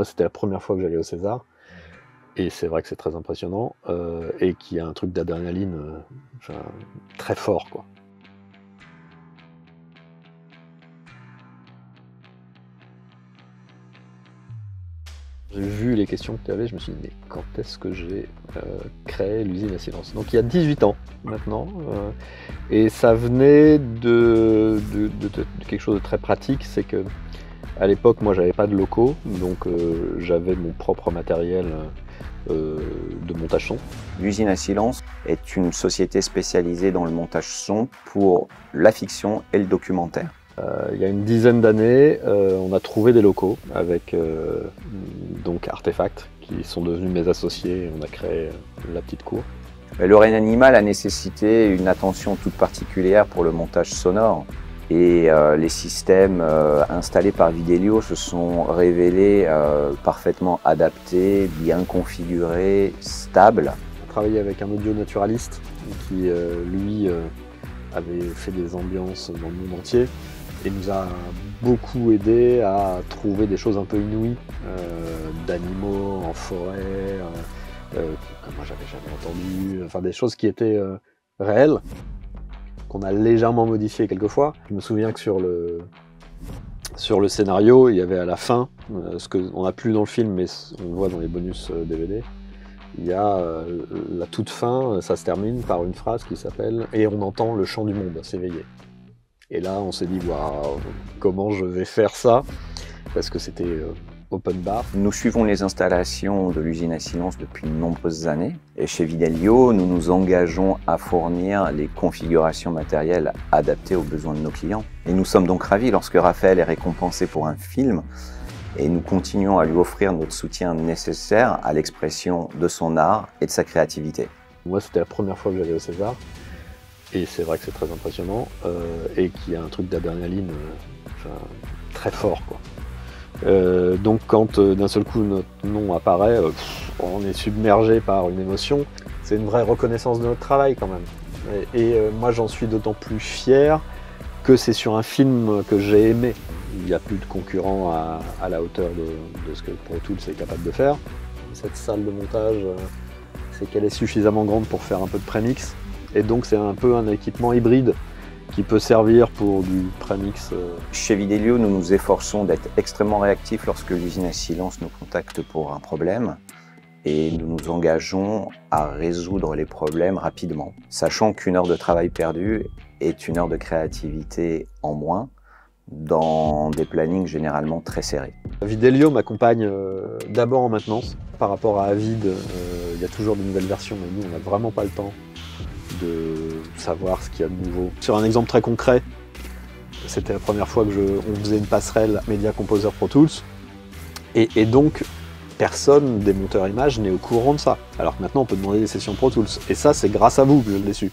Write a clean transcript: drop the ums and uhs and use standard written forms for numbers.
moi, c'était la première fois que j'allais au César. Et c'est vrai que c'est très impressionnant. Et qu'il y a un truc d'adrénaline très fort, quoi. J'ai vu les questions que tu avais, je me suis dit, mais quand est-ce que j'ai créé l'usine à silence? Donc il y a 18 ans maintenant, et ça venait de quelque chose de très pratique, c'est que à l'époque, moi, j'avais pas de locaux, donc j'avais mon propre matériel de montage son. L'usine à silence est une société spécialisée dans le montage son pour la fiction et le documentaire. Il y a une dizaine d'années, on a trouvé des locaux avec donc Artefact, qui sont devenus mes associés, et on a créé la petite cour. Le règne animal a nécessité une attention toute particulière pour le montage sonore. Et les systèmes installés par Videlio se sont révélés parfaitement adaptés, bien configurés, stables. On travaillait avec un audio naturaliste qui, lui, avait fait des ambiances dans le monde entier et nous a beaucoup aidé à trouver des choses un peu inouïes, d'animaux en forêt, que moi j'avais jamais entendu, enfin des choses qui étaient réelles, qu'on a légèrement modifié quelquefois. Je me souviens que sur le scénario, il y avait à la fin, ce qu'on n'a plus dans le film, mais on le voit dans les bonus DVD, il y a la toute fin, ça se termine par une phrase qui s'appelle « Et on entend le chant du monde s'éveiller ». Et là, on s'est dit waouh, comment je vais faire ça? Parce que c'était open bar. Nous suivons les installations de l'usine à silence depuis de nombreuses années. Et chez Videlio, nous nous engageons à fournir les configurations matérielles adaptées aux besoins de nos clients. Et nous sommes donc ravis lorsque Raphaël est récompensé pour un film. Et nous continuons à lui offrir notre soutien nécessaire à l'expression de son art et de sa créativité. Moi, c'était la première fois que j'allais au César. Et c'est vrai que c'est très impressionnant, et qu'il y a un truc d'adrénaline très fort, quoi. Donc quand d'un seul coup notre nom apparaît, on est submergé par une émotion. C'est une vraie reconnaissance de notre travail quand même. Et moi j'en suis d'autant plus fier que c'est sur un film que j'ai aimé. Il n'y a plus de concurrent à la hauteur de ce que Pro Tools est capable de faire. Cette salle de montage, c'est qu'elle est suffisamment grande pour faire un peu de prémix. Et donc c'est un peu un équipement hybride qui peut servir pour du prémix. Chez Videlio, nous nous efforçons d'être extrêmement réactifs lorsque l'usine à silence nous contacte pour un problème. Et nous nous engageons à résoudre les problèmes rapidement, sachant qu'une heure de travail perdu est une heure de créativité en moins, dans des plannings généralement très serrés. Videlio m'accompagne d'abord en maintenance. Par rapport à Avid, il y a toujours de nouvelles versions, mais nous on n'a vraiment pas le temps de savoir ce qu'il y a de nouveau. Sur un exemple très concret, c'était la première fois que on faisait une passerelle Media Composer Pro Tools, et donc personne des monteurs images n'est au courant de ça. Alors que maintenant on peut demander des sessions Pro Tools, et ça c'est grâce à vous que je l'ai su.